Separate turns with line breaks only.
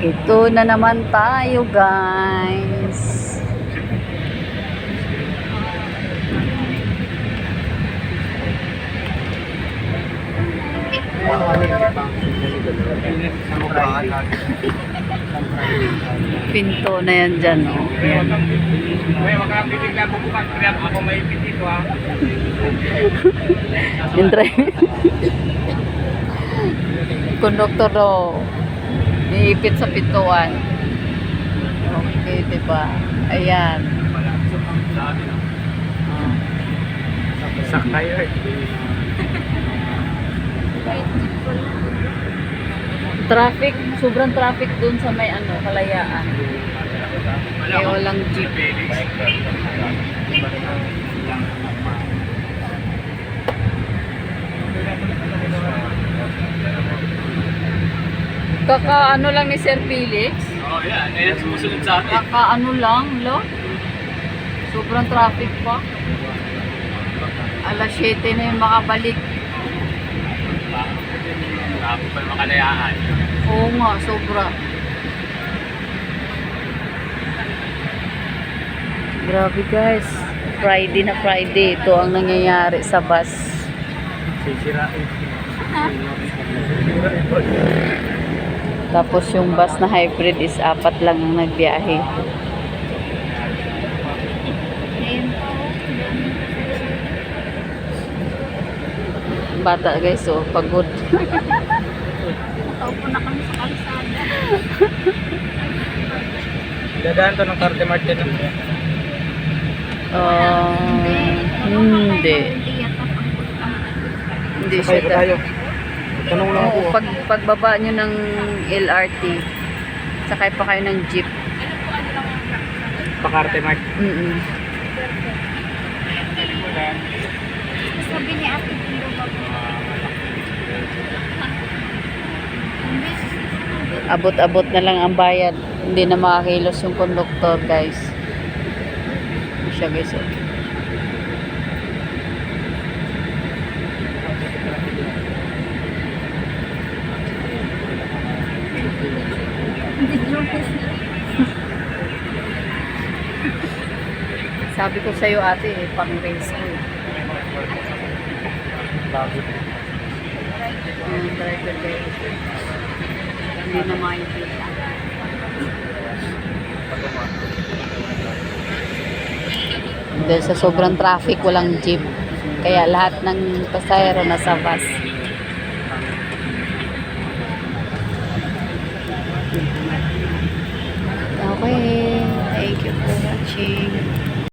Ito na naman tayo, guys. Pinto na yan dyan, oh. Yan. Yung konduktor daw, niipit sa pintuan. Okay, diba? Ayan.
Sakay eh.
Traffic, sobrang traffic dun sa may ano, Kalayaan. Kaya walang jeep. Kaka-ano lang ni Sir Felix?
Oh, yeah. Ngayon sumusunod sa atin.
Kaka-ano lang, lo? Sobrang traffic pa. Alas 7 na yung makabalik.
Tapos pa yung Makalayaan.
Oo nga, sobra. Grabe guys. Friday na Friday. Ito ang nangyayari sa bus.
Sisirain.
Tapos yung bus na hybrid is 4 lang ang nagbiyahe. Bata guys, so pagod.
Nakaupo na kami sa kalsada.
Dadaan to ng Carte Martin.
Hindi. Hindi siya
Tayo. Tanong lang ako.
Oo, pagbaba nyo ng LRT, sakay pa kayo ng jeep.
Pa Carte Mart.
Sabi ni Ate Pino ba?
Abot-abot na lang ang bayad. Hindi na makakilos yung konduktor, guys. Siya, guys. Oh. Sabi ko sa'yo, ate, pang-race ko. Driver guys. Hindi na makikita. Dahil sa sobrang traffic, walang jeep. Kaya lahat ng pasahero nasa bus.